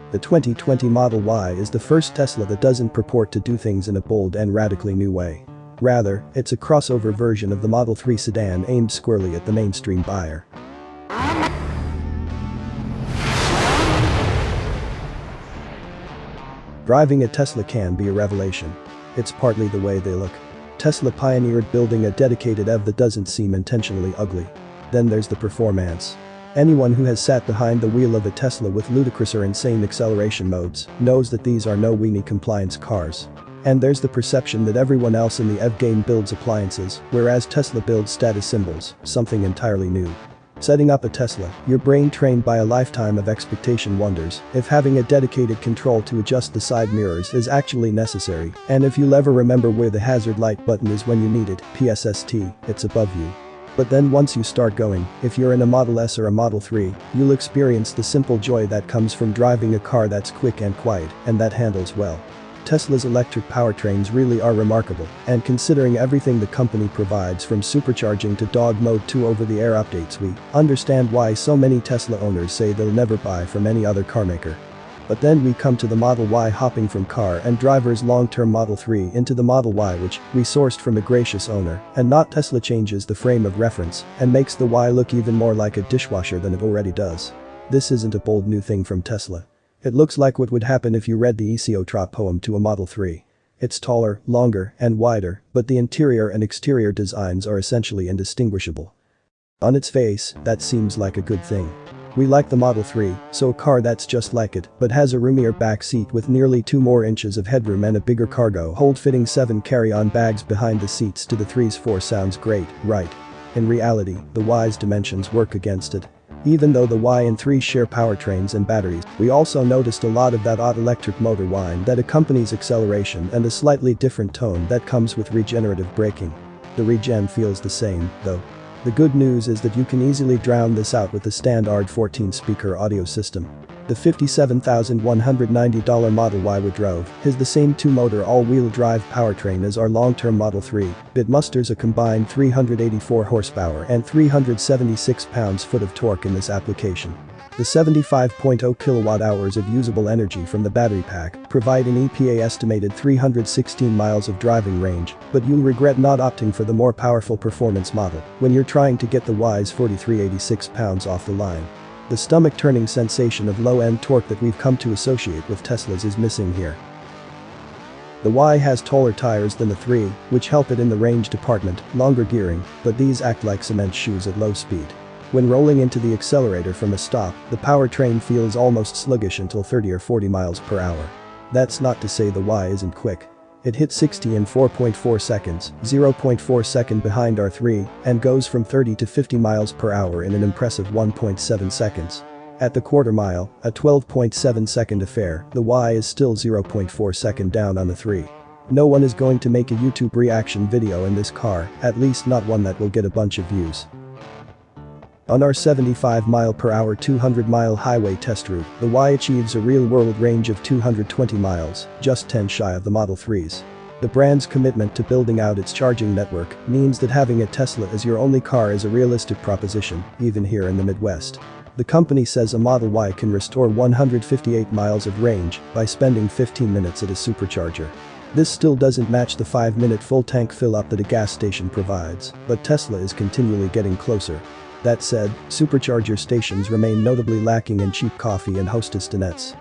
The 2020 Model Y is the first Tesla that doesn't purport to do things in a bold and radically new way. Rather, it's a crossover version of the Model 3 sedan aimed squarely at the mainstream buyer. Driving a Tesla can be a revelation. It's partly the way they look. Tesla pioneered building a dedicated EV that doesn't seem intentionally ugly. Then there's the performance. Anyone who has sat behind the wheel of a Tesla with ludicrous or insane acceleration modes knows that these are no weenie compliance cars. And there's the perception that everyone else in the EV game builds appliances, whereas Tesla builds status symbols, something entirely new. Setting up a Tesla, your brain trained by a lifetime of expectation wonders if having a dedicated control to adjust the side mirrors is actually necessary, and if you'll ever remember where the hazard light button is when you need it, PSST, it's above you. But then once you start going, if you're in a Model S or a Model 3, you'll experience the simple joy that comes from driving a car that's quick and quiet, and that handles well. Tesla's electric powertrains really are remarkable, and considering everything the company provides from supercharging to dog mode to over-the-air updates, we understand why so many Tesla owners say they'll never buy from any other carmaker. But then we come to the Model Y, hopping from car and driver's long-term Model 3 into the Model Y, which we sourced from a gracious owner, and not Tesla, changes the frame of reference and makes the Y look even more like a dishwasher than it already does. This isn't a bold new thing from Tesla. It looks like what would happen if you read the Esiotra poem to a Model 3. It's taller, longer, and wider, but the interior and exterior designs are essentially indistinguishable. On its face, that seems like a good thing. We like the Model 3, so a car that's just like it, but has a roomier back seat with nearly 2 more inches of headroom and a bigger cargo hold, fitting 7 carry-on bags behind the seats to the 3's 4 sounds great, right? In reality, the Y's dimensions work against it. Even though the Y and 3 share powertrains and batteries, we also noticed a lot of that odd electric motor whine that accompanies acceleration and a slightly different tone that comes with regenerative braking. The regen feels the same, though. The good news is that you can easily drown this out with the standard 14-speaker audio system. The $57,190 Model Y we drove has the same 2-motor all-wheel drive powertrain as our long-term Model 3, but musters a combined 384 horsepower and 376 pounds-foot of torque in this application. The 75.0 kilowatt-hours of usable energy from the battery pack provide an EPA-estimated 316 miles of driving range, but you'll regret not opting for the more powerful performance model when you're trying to get the Y's 4,386 pounds off the line. The stomach-turning sensation of low-end torque that we've come to associate with Teslas is missing here. The Y has taller tires than the 3, which help it in the range department, longer gearing, but these act like cement shoes at low speed. When rolling into the accelerator from a stop, the powertrain feels almost sluggish until 30 or 40 miles per hour. That's not to say the Y isn't quick. It hit 60 in 4.4 seconds, 0.4 second behind our 3, and goes from 30 to 50 miles per hour in an impressive 1.7 seconds. At the quarter mile, a 12.7 second affair, the Y is still 0.4 second down on the 3. No one is going to make a YouTube reaction video in this car, at least not one that will get a bunch of views. On our 75-mile-per-hour 200-mile highway test route, the Y achieves a real-world range of 220 miles, just 10 shy of the Model 3's. The brand's commitment to building out its charging network means that having a Tesla as your only car is a realistic proposition, even here in the Midwest. The company says a Model Y can restore 158 miles of range by spending 15 minutes at a supercharger. This still doesn't match the 5-minute full-tank fill-up that a gas station provides, but Tesla is continually getting closer. That said, supercharger stations remain notably lacking in cheap coffee and Hostess donuts.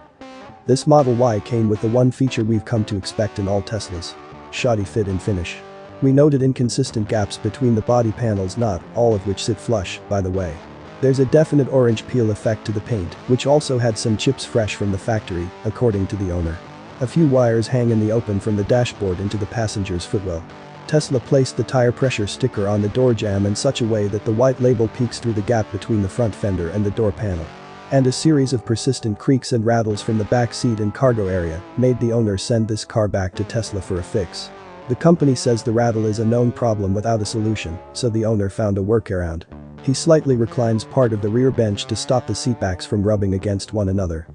This Model Y came with the one feature we've come to expect in all Teslas: shoddy fit and finish. We noted inconsistent gaps between the body panels, not all of which sit flush, by the way. There's a definite orange peel effect to the paint, which also had some chips fresh from the factory, according to the owner. A few wires hang in the open from the dashboard into the passenger's footwell. Tesla placed the tire pressure sticker on the door jamb in such a way that the white label peeks through the gap between the front fender and the door panel. And a series of persistent creaks and rattles from the back seat and cargo area made the owner send this car back to Tesla for a fix. The company says the rattle is a known problem without a solution, so the owner found a workaround. He slightly reclines part of the rear bench to stop the seatbacks from rubbing against one another.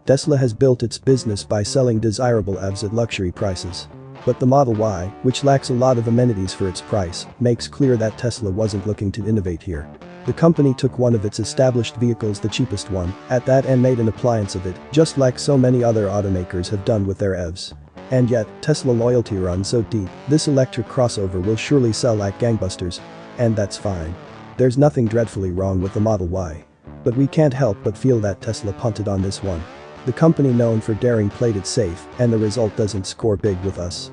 Tesla has built its business by selling desirable EVs at luxury prices. But the Model Y, which lacks a lot of amenities for its price, makes clear that Tesla wasn't looking to innovate here. The company took one of its established vehicles, the cheapest one, at that, and made an appliance of it, just like so many other automakers have done with their EVs. And yet, Tesla loyalty runs so deep, this electric crossover will surely sell like gangbusters. And that's fine. There's nothing dreadfully wrong with the Model Y. But we can't help but feel that Tesla punted on this one. The company known for daring played it safe, and the result doesn't score big with us.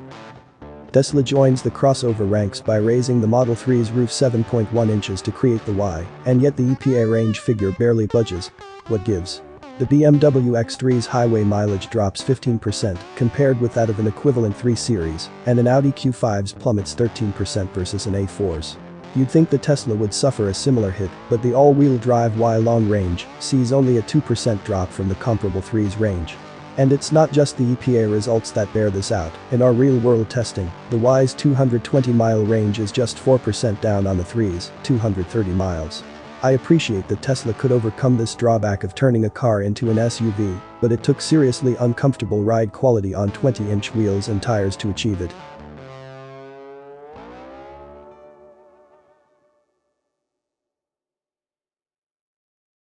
Tesla joins the crossover ranks by raising the Model 3's roof 7.1 inches to create the Y, and yet the EPA range figure barely budges. What gives? The BMW X3's highway mileage drops 15% compared with that of an equivalent 3 Series, and an Audi Q5's plummets 13% versus an A4's. You'd think the Tesla would suffer a similar hit, but the all-wheel drive Y long range sees only a 2% drop from the comparable 3's range. And it's not just the EPA results that bear this out. In our real-world testing, the Y's 220-mile range is just 4% down on the 3's 230 miles. I appreciate that Tesla could overcome this drawback of turning a car into an SUV, but it took seriously uncomfortable ride quality on 20-inch wheels and tires to achieve it.